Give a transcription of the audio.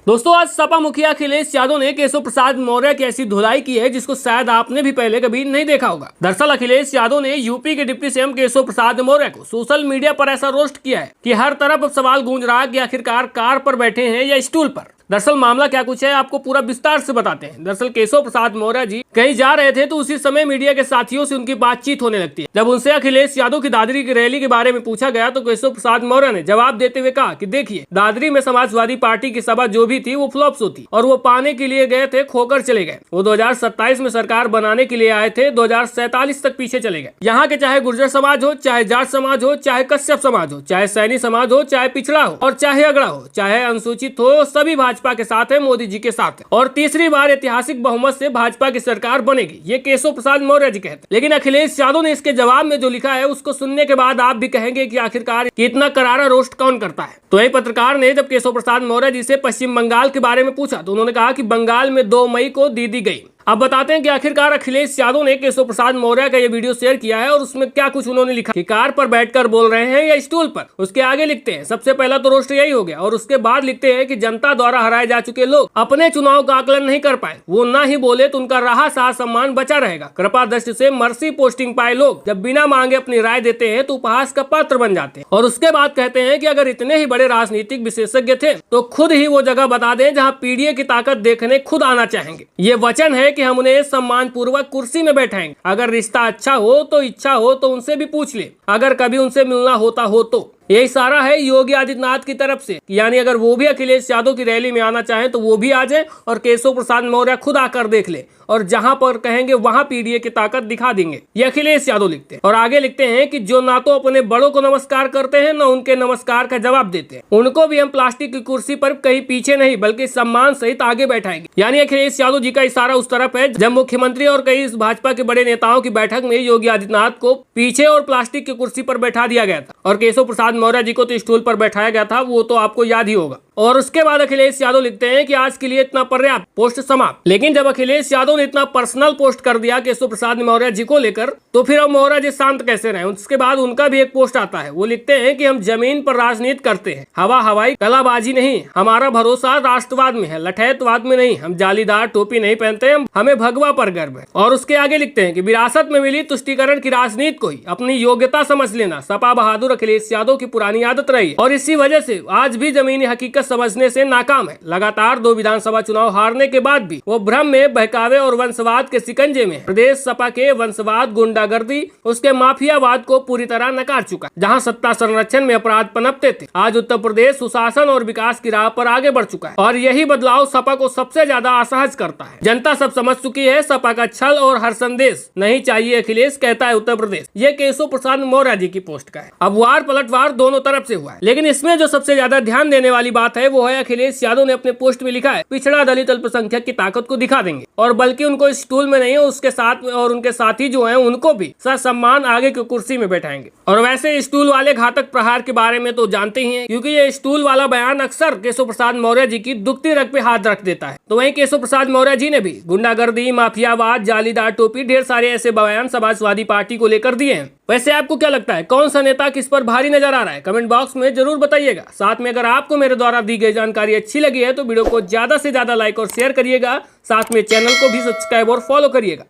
दोस्तों आज सपा मुखिया अखिलेश यादव ने केशव प्रसाद मौर्य की ऐसी धुलाई की है जिसको शायद आपने भी पहले कभी नहीं देखा होगा। दरअसल अखिलेश यादव ने यूपी के डिप्टी सीएम केशव प्रसाद मौर्य को सोशल मीडिया पर ऐसा रोस्ट किया है कि हर तरफ अब सवाल गूंज रहा है कि आखिरकार कार पर बैठे हैं या स्टूल पर। दरअसल मामला क्या कुछ है आपको पूरा विस्तार से बताते हैं। दरअसल केशव प्रसाद मौर्य जी कहीं जा रहे थे तो उसी समय मीडिया के साथियों से उनकी बातचीत होने लगती है। जब उनसे अखिलेश यादव की दादरी की रैली के बारे में पूछा गया तो केशव प्रसाद मौर्य ने जवाब देते हुए कहा कि देखिए, दादरी में समाजवादी पार्टी की सभा जो भी थी वो फ्लॉप्स होती और वो पाने के लिए गए थे, खोकर चले गए। वो 2027 में सरकार बनाने के लिए आए थे, 2047 तक पीछे चले गए। यहाँ के चाहे गुर्जर समाज हो, चाहे जाट समाज हो, चाहे कश्यप समाज हो, चाहे सैनी समाज हो, चाहे पिछड़ा हो और चाहे अगड़ा हो, चाहे अनुसूचित हो, सभी भाजपा के साथ है, मोदी जी के साथ है और तीसरी बार ऐतिहासिक बहुमत से भाजपा की सरकार बनेगी, ये केशव प्रसाद मौर्य जी कहते हैं। लेकिन अखिलेश यादव ने इसके जवाब में जो लिखा है उसको सुनने के बाद आप भी कहेंगे कि आखिरकार इतना करारा रोस्ट कौन करता है। तो वही पत्रकार ने जब केशव प्रसाद मौर्य जी से पश्चिम बंगाल के बारे में पूछा तो उन्होंने कहा कि बंगाल में 2 मई को दीदी गई। अब बताते हैं कि आखिरकार अखिलेश यादव ने केशव प्रसाद मौर्य का ये वीडियो शेयर किया है और उसमें क्या कुछ उन्होंने लिखा कि कार पर बैठकर बोल रहे हैं या स्टूल पर। उसके आगे लिखते हैं, सबसे पहला तो रोस्ट यही हो गया और उसके बाद लिखते हैं कि जनता द्वारा हराए जा चुके लोग अपने चुनाव का आकलन नहीं कर पाए, वो ना ही बोले तो उनका रहा सहा सम्मान बचा रहेगा। कृपा दृष्टि से मर्सी पोस्टिंग पाए लोग जब बिना मांगे अपनी राय देते हैं तो उपहास का पात्र बन जाते हैं। और उसके बाद कहते हैं कि अगर इतने ही बड़े राजनीतिक विशेषज्ञ थे तो खुद ही वो जगह बता दें जहाँ पीडीए की ताकत देखने खुद आना चाहेंगे। ये वचन है कि हम उन्हें सम्मान पूर्वक कुर्सी में बैठाएंगे। अगर रिश्ता अच्छा हो तो इच्छा हो तो उनसे भी पूछ ले, अगर कभी उनसे मिलना होता हो तो। ये इशारा है योगी आदित्यनाथ की तरफ से, यानी अगर वो भी अखिलेश यादव की रैली में आना चाहें तो वो भी आ जाए और केशव प्रसाद मौर्य खुद आकर देख ले और जहां पर कहेंगे वहां पीडीए की ताकत दिखा देंगे। ये अखिलेश यादव लिखते हैं और आगे लिखते हैं कि जो ना तो अपने बड़ों को नमस्कार करते हैं ना उनके नमस्कार का जवाब देते हैं, उनको भी हम प्लास्टिक की कुर्सी पर कहीं पीछे नहीं बल्कि सम्मान सहित आगे बैठाएंगे। यानी अखिलेश यादव जी का इशारा उस तरफ है जब मुख्यमंत्री और कई भाजपा के बड़े नेताओं की बैठक में योगी आदित्यनाथ को पीछे और प्लास्टिक की कुर्सी पर बैठा दिया गया था और केशव प्रसाद मौर्य जी को तो स्टूल पर बैठाया गया था, वो तो आपको याद ही होगा। और उसके बाद अखिलेश यादव लिखते हैं कि आज के लिए इतना पर्याप्त, पोस्ट समाप्त। लेकिन जब अखिलेश यादव ने इतना पर्सनल पोस्ट कर दिया केशव प्रसाद मौर्य जी को लेकर तो फिर अब मौर्य जी शांत कैसे रहे। उसके बाद उनका भी एक पोस्ट आता है, वो लिखते हैं कि हम जमीन पर राजनीति करते हैं, हवा हवाई कलाबाजी नहीं, हमारा भरोसा राष्ट्रवाद में है, लठैतवाद में नहीं, हम जालीदार टोपी नहीं पहनते, हमें भगवा पर गर्व है। और उसके आगे लिखते हैं कि विरासत में मिली तुष्टीकरण की राजनीति को ही अपनी योग्यता समझ लेना सपा बहादुर अखिलेश यादव की पुरानी आदत रही और इसी वजह से आज भी जमीनी हकीकत समझने से नाकाम है। लगातार 2 विधानसभा चुनाव हारने के बाद भी वो भ्रम में, बहकावे और वंशवाद के शिकंजे में प्रदेश सपा के वंशवाद, गुंडागर्दी, उसके माफियावाद को पूरी तरह नकार चुका। जहां सत्ता संरक्षण में अपराध पनपते थे, आज उत्तर प्रदेश सुशासन और विकास की राह पर आगे बढ़ चुका है और यही बदलाव सपा को सबसे ज्यादा असहज करता है। जनता सब समझ चुकी है, सपा का छल और हर संदेश नहीं चाहिए अखिलेश, कहता है उत्तर प्रदेश। ये केशव प्रसाद मौर्य जी की पोस्ट का है। अब वार पलटवार दोनों तरफ से हुआ है, लेकिन इसमें जो सबसे ज्यादा ध्यान देने वाली बात है वो है अखिलेश यादव ने अपने पोस्ट में लिखा है पिछड़ा दलित अल्पसंख्यक की ताकत को दिखा देंगे और बल्कि उनको स्टूल में नहीं उसके साथ और उनके साथी जो हैं उनको भी ससम्मान आगे की कुर्सी में बैठाएंगे। और वैसे स्टूल वाले घातक प्रहार के बारे में तो जानते ही हैं, क्योंकि ये स्टूल वाला बयान अक्सर केशव प्रसाद मौर्य जी की दुखती रग पे हाथ रख देता है। तो वहीं केशव प्रसाद मौर्य जी ने भी गुंडागर्दी, माफियावाद, जालीदार टोपी, ढेर सारे ऐसे बयान समाजवादी पार्टी को लेकर दिए हैं। वैसे आपको क्या लगता है, कौन सा नेता किस पर भारी नजर आ रहा है? कमेंट बॉक्स में जरूर बताइएगा। साथ में अगर आपको मेरे द्वारा दी गई जानकारी अच्छी लगी है तो वीडियो को ज्यादा से ज्यादा लाइक और शेयर करिएगा। साथ में चैनल को भी सब्सक्राइब और फॉलो करिएगा।